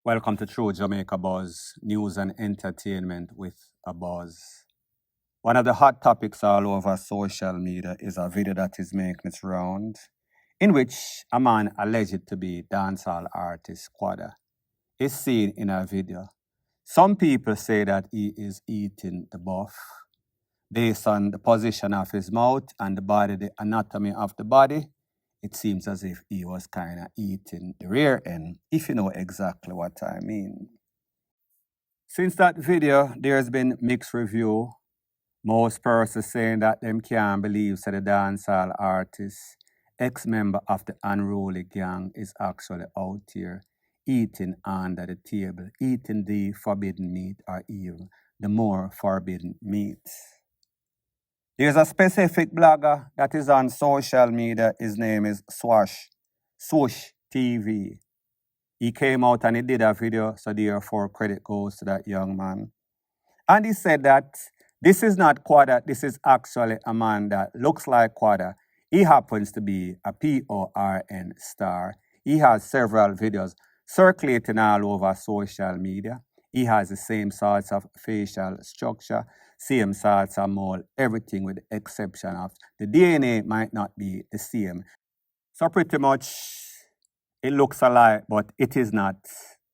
Welcome to True Jamaica Buzz, news and entertainment with a buzz. One of the hot topics all over social media is a video that is making its round, in which a man alleged to be dancehall artist Quada is seen in a video. Some people say that he is eating the buff based on the position of his mouth and the anatomy of the body. It seems as if he was kind of eating the rear end, if you know exactly what I mean. Since that video, there's been mixed review. Most persons saying that them can't believe that the dancehall artist, ex-member of the unruly gang, is actually out here eating under the table, eating the forbidden meat or even the more forbidden meat. There's a specific blogger that is on social media. His name is Swoosh TV. He came out and he did a video, so therefore credit goes to that young man. And he said that this is not Quada, this is actually a man that looks like Quada. He happens to be a PORN star. He has several videos circulating all over social media. He has the same sorts of facial structure, same sorts of mold, everything with the exception of the DNA might not be the same. So pretty much it looks alike, but it is not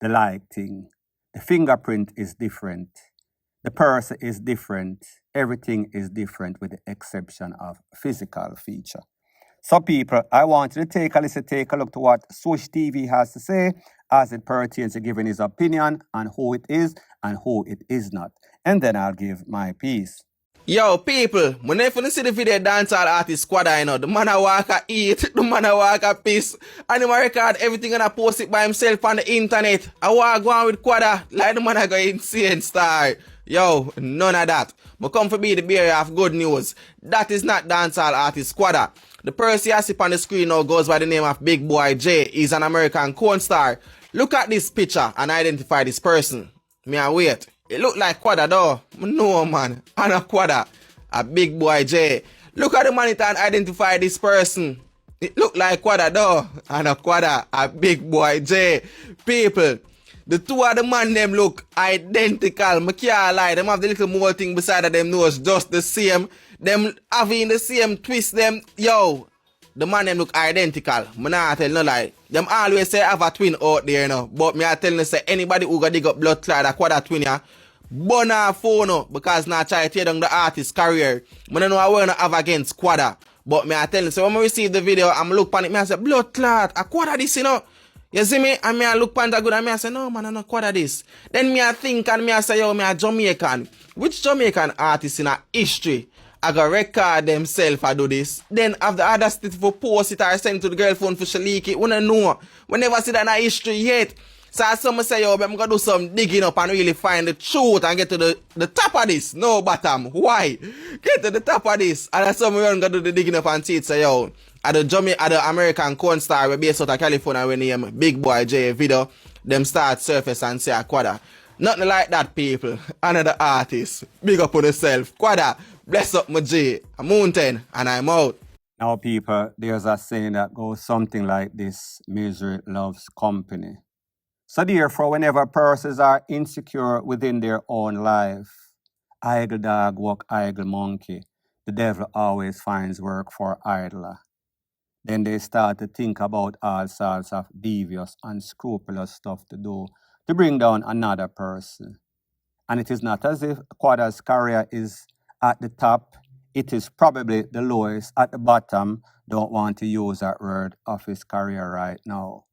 the like thing. The fingerprint is different. The person is different. Everything is different with the exception of physical feature. So people, I want you to take a look to what Swoosh TV has to say as it pertains to giving his opinion on who it is and who it is not. And then I'll give my piece. Yo, people, when I see the video dancehall artist Quada, the man a walk a eat, the man a walk a piss, and he record everything and I post it by himself on the internet. I walk go on with Quada, like the man a go insane star. Yo, none of that. But come for be the bearer of good news. That is not dancehall artist Quada. The person you see on the screen now goes by the name of Big Boy J. He's an American corn star. Look at this picture and identify this person. Me a wait. It look like Quada though. No man. And a Quada. A Big Boy J. Look at the monitor and identify this person. It look like Quada though. And a Quada. A Big Boy J. People. The two of the man them look identical. I can't lie. Them have the little more thing beside of them nose just the same. Them having the same twist them. Yo. The man them look identical. I not tell no lie. Them always say have a twin out there, you know. But me I tell you say anybody who got dig up blood clot a Quada twin ya, burn her phone up because now try to tear down the artist's career. I don't know what we have against Quada. But me I tell you, so when I receive the video, I'm look on it, me I say, blood clot, a Quada this, you know. You see me? And me I look on that good and me I say, no man, I not Quada this. Then me I think and me I say, yo, me a Jamaican. Which Jamaican artist in a history I go record themselves I do this. Then have the other state for post it or send to the girlfriend for she leak it. We don't know. We never see that in a history yet. So as some say, yo, I'm gonna do some digging up and really find the truth and get to the top of this. No bottom. Why? Get to the top of this. And as some we're gonna do the digging up and see it. Say, yo, at the American corn star we based out of California when name Big Boy J video, them start surface and say a Quada. Nothing like that, people. Another artist. Big up on yourself. Quada. Bless up my J. I'm Mountain and I'm out. Now, people, there's a saying that goes something like this: misery loves company. So therefore, whenever persons are insecure within their own life, idle dog walk idle monkey, the devil always finds work for idler. Then they start to think about all sorts of devious, unscrupulous stuff to do to bring down another person. And it is not as if Quada's career is at the top. It is probably the lowest at the bottom. Don't want to use that word of his career right now.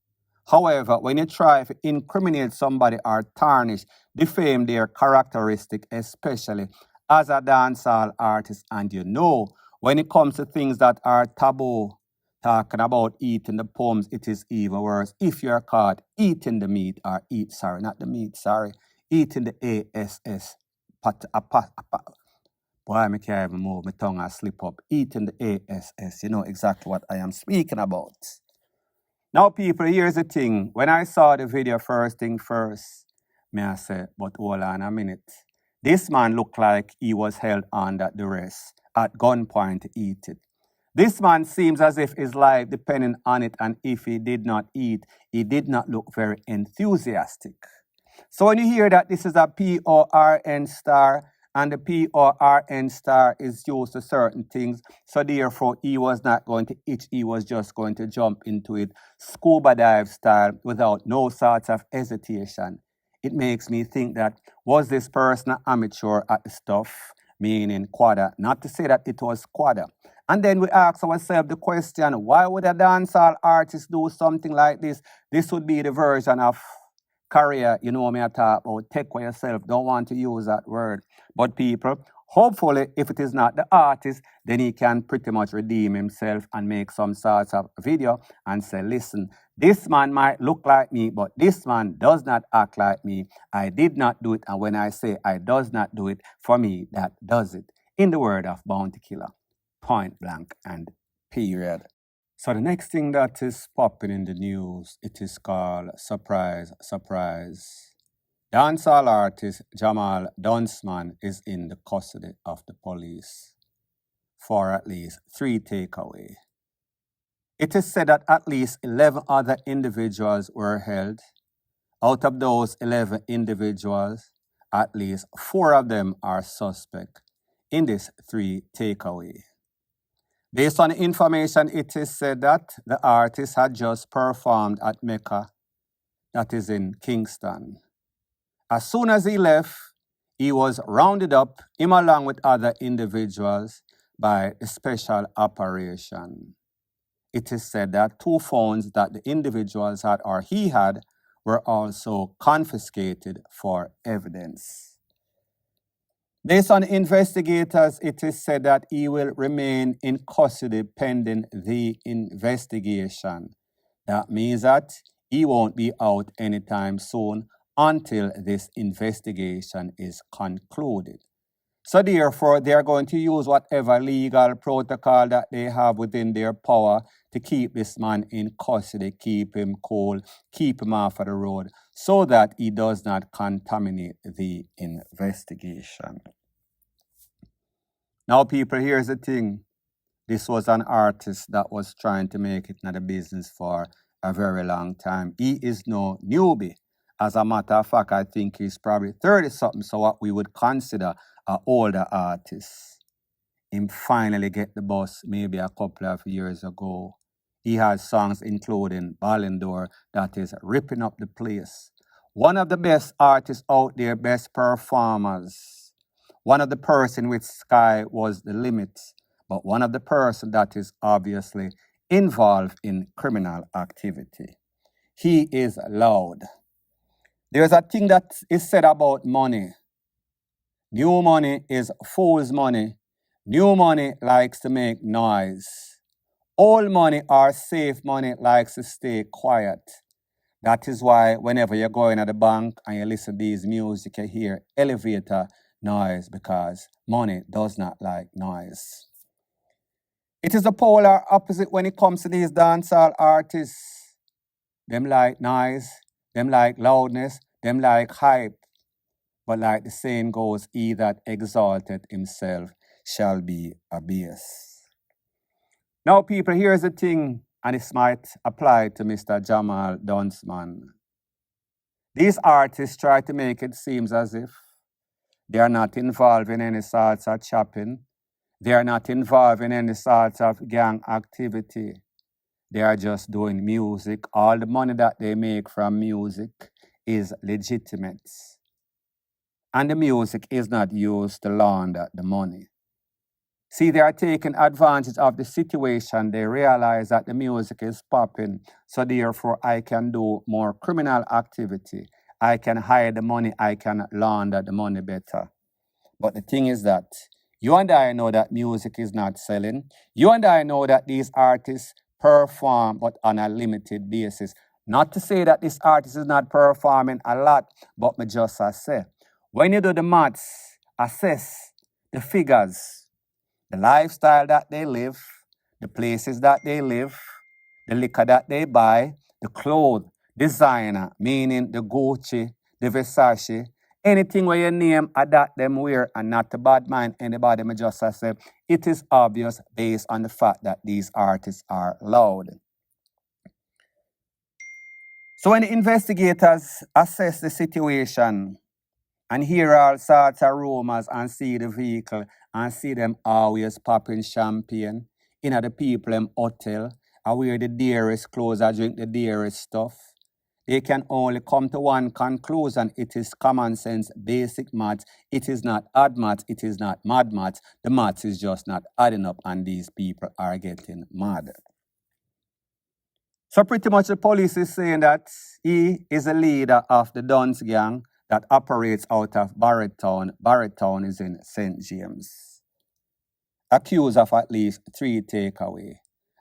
However, when you try to incriminate somebody or tarnish, defame their characteristic, especially as a dancehall artist, and you know, when it comes to things that are taboo, talking about eating the poems, it is even worse. If you're caught eating the meat, or eating the ASS, boy, I can't even move my tongue and slip up. Eating the ASS, you know exactly what I am speaking about. Now, people, here's the thing. When I saw the video first thing first, I said, but hold on a minute. This man looked like he was held under duress, at gunpoint to eat it. This man seems as if his life depended on it, and if he did not eat, he did not look very enthusiastic. So when you hear that this is a PORN star, and the PORN star is used to certain things, so therefore he was not going to itch, he was just going to jump into it scuba dive style without no sorts of hesitation. It makes me think that, was this person an amateur at the stuff, meaning Quada? Not to say that it was Quada. And then we ask ourselves the question, why would a dancehall artist do something like this? This would be the version of career, you know me I talk about, take for yourself, don't want to use that word. But people, hopefully, if it is not the artist, then he can pretty much redeem himself and make some sort of video and say, listen, this man might look like me, but this man does not act like me. I did not do it. And when I say I does not do it, for me, that does it. In the word of Bounty Killer, point blank and period. So the next thing that is popping in the news, it is called surprise, surprise. Dancehall artist JAMAL Donman is in the custody of the police for at least 3 takeaways. It is said that at least 11 other individuals were held. Out of those 11 individuals, at least 4 of them are suspect in this 3 takeaway. Based on the information, it is said that the artist had just performed at Mecca, that is in Kingston. As soon as he left, he was rounded up, him along with other individuals, by a special operation. It is said that 2 phones that the individuals had, or he had, were also confiscated for evidence. Based on investigators, it is said that he will remain in custody pending the investigation. That means that he won't be out anytime soon until this investigation is concluded. So therefore, they are going to use whatever legal protocol that they have within their power to keep this man in custody, keep him cool, keep him off of the road, so that he does not contaminate the investigation. Now, people, here's the thing. This was an artist that was trying to make it in the business for a very long time. He is no newbie. As a matter of fact, I think he's probably 30-something, so what we would consider an older artist. Him finally get the bus maybe a couple of years ago. He has songs including Ballon d'Or that is ripping up the place. One of the best artists out there, best performers. One of the person with Sky was the limit, but one of the person that is obviously involved in criminal activity. He is loud. There's a thing that is said about money. New money is fool's money. New money likes to make noise. Old money or safe money likes to stay quiet. That is why whenever you're going at the bank and you listen to these music, you hear elevator noise, because money does not like noise. It is the polar opposite when it comes to these dancehall artists. Them like noise, them like loudness, them like hype. But like the saying goes, he that exalteth himself shall be abased. Now, people, here's the thing, and this might apply to Mr. JAMAL Donman. These artists try to make it seem as if they are not involved in any sorts of chopping. They are not involved in any sorts of gang activity. They are just doing music. All the money that they make from music is legitimate. And the music is not used to launder the money. See, they are taking advantage of the situation. They realize that the music is popping, so therefore I can do more criminal activity. I can hide the money, I can launder the money better. But the thing is that you and I know that music is not selling. You and I know that these artists perform, but on a limited basis. Not to say that this artist is not performing a lot, but me just say, when you do the maths, assess the figures, the lifestyle that they live, the places that they live, the liquor that they buy, the clothes, designer, meaning the Gucci, the Versace, Anything where you name a that them wear and not to bad mind anybody, me just say it is obvious based on the fact that these artists are loud. So when the investigators assess the situation and hear all sorts of rumors and see the vehicle and see them always popping champagne in the people them hotel and wear the dearest clothes or drink the dearest stuff, they can only come to one conclusion. It is common sense, basic maths. It is not odd maths. It is not mad maths. The maths is just not adding up and these people are getting mad. So pretty much the police is saying that he is a leader of the DUNCE gang that operates out of Barretown. Barretown is in St. James. Accused of at least 3 takeaway.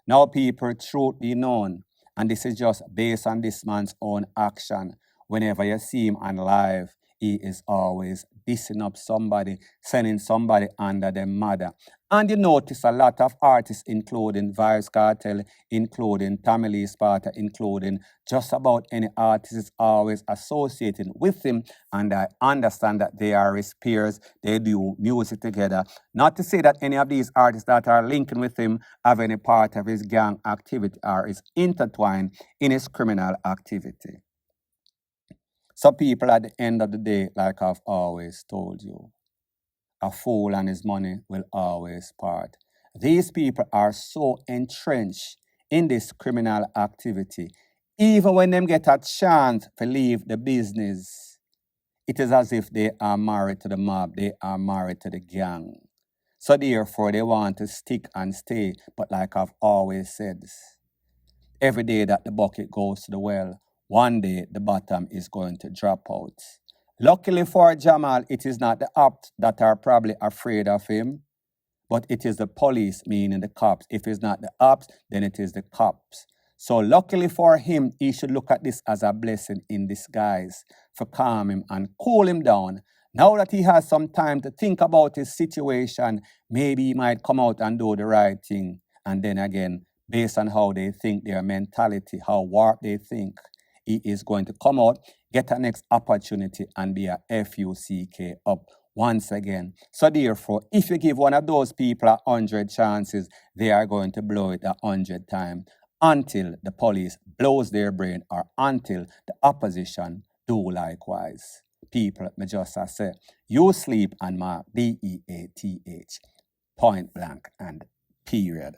Now people, truth be known, and this is just based on this man's own action. Whenever you see him on live, he is always dissing up somebody, sending somebody under their mother. And you notice a lot of artists, including Vybz Kartel, including Tommy Lee Sparta, including just about any artist is always associating with him. And I understand that they are his peers, they do music together. Not to say that any of these artists that are linking with him have any part of his gang activity or is intertwined in his criminal activity. So people at the end of the day, like I've always told you, a fool and his money will always part. These people are so entrenched in this criminal activity. Even when them get a chance to leave the business, it is as if they are married to the mob, they are married to the gang. So therefore, they want to stick and stay. But like I've always said, every day that the bucket goes to the well, one day the bottom is going to drop out. Luckily for Jamal, it is not the ops that are probably afraid of him, but it is the police, meaning the cops. If it's not the ops, then it is the cops. So luckily for him, he should look at this as a blessing in disguise for calm him and cool him down. Now that he has some time to think about his situation, maybe he might come out and do the right thing. And then again, based on how they think, their mentality, how warped they think, he is going to come out, get a next opportunity and be a FUCK up once again. So therefore, if you give one of those people 100 chances, they are going to blow it 100 times until the police blows their brain or until the opposition do likewise. People, me just say, you sleep and mark DEATH, point blank and period.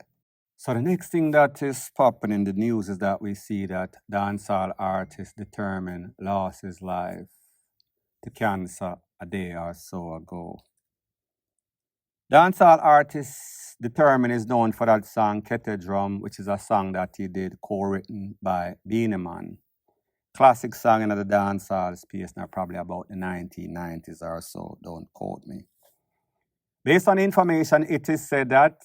So the next thing that is popping in the news is that we see that dancehall artist Determined lost his life to cancer a day or so ago. Dancehall artist Determined is known for that song Kete Drum, which is a song that he did co-written by Beenie Man. Classic song in the dancehall space, now probably about the 1990s or so, don't quote me. Based on information, it is said that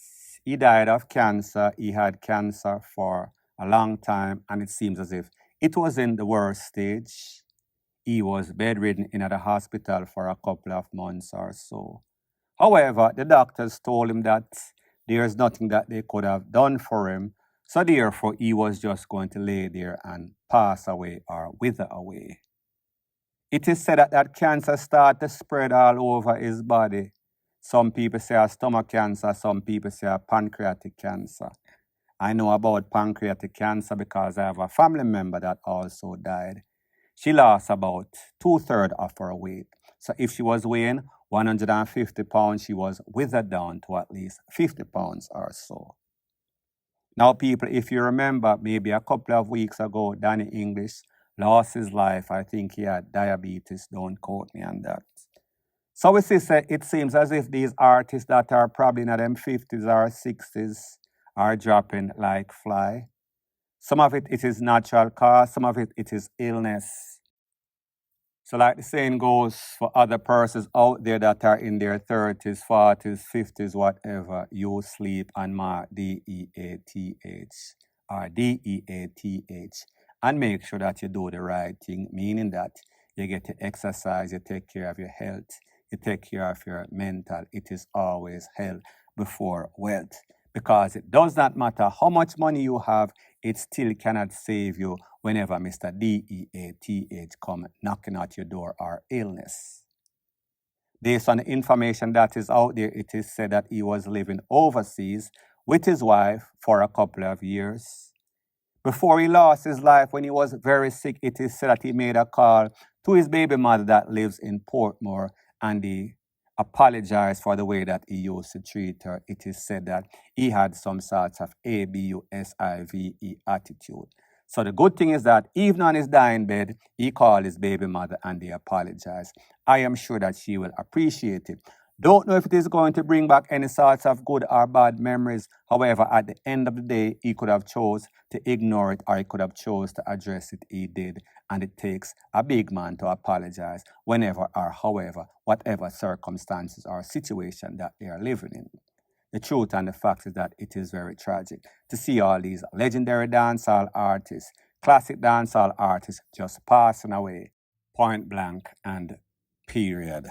he died of cancer. He had cancer for a long time, and it seems as if it was in the worst stage. He was bedridden in the hospital for a couple of months or so. However, the doctors told him that there's nothing that they could have done for him, so therefore he was just going to lay there and pass away or wither away. It is said that cancer started to spread all over his body. Some people say a stomach cancer, some people say a pancreatic cancer. I know about pancreatic cancer because I have a family member that also died. She lost about 2/3 of her weight. So if she was weighing 150 pounds, she was withered down to at least 50 pounds or so. Now, people, if you remember, maybe a couple of weeks ago, Danny English lost his life. I think he had diabetes. Don't quote me on that. So we see, it seems as if these artists that are probably in their 50s or 60s are dropping like fly. Some of it is natural cause, some of it is illness. So like the saying goes for other persons out there that are in their 30s, 40s, 50s, whatever, you sleep and mark DEATH or DEATH and make sure that you do the right thing, meaning that you get to exercise, you take care of your health, you take care of your mental. It is always health before wealth. Because it does not matter how much money you have, it still cannot save you whenever Mr. DEATH come knocking at your door or illness. Based on the information that is out there, it is said that he was living overseas with his wife for a couple of years. Before he lost his life, when he was very sick, it is said that he made a call to his baby mother that lives in Portmore, and he apologized for the way that he used to treat her. It is said that he had some sort of ABUSIVE attitude. So the good thing is that even on his dying bed, he called his baby mother and they apologized. I am sure that she will appreciate it. Don't know if it is going to bring back any sorts of good or bad memories. However, at the end of the day, he could have chose to ignore it or he could have chose to address it. He did. And it takes a big man to apologize whenever or however, whatever circumstances or situation that they are living in. The truth and the fact is that it is very tragic to see all these legendary dancehall artists, classic dancehall artists just passing away, point blank and period.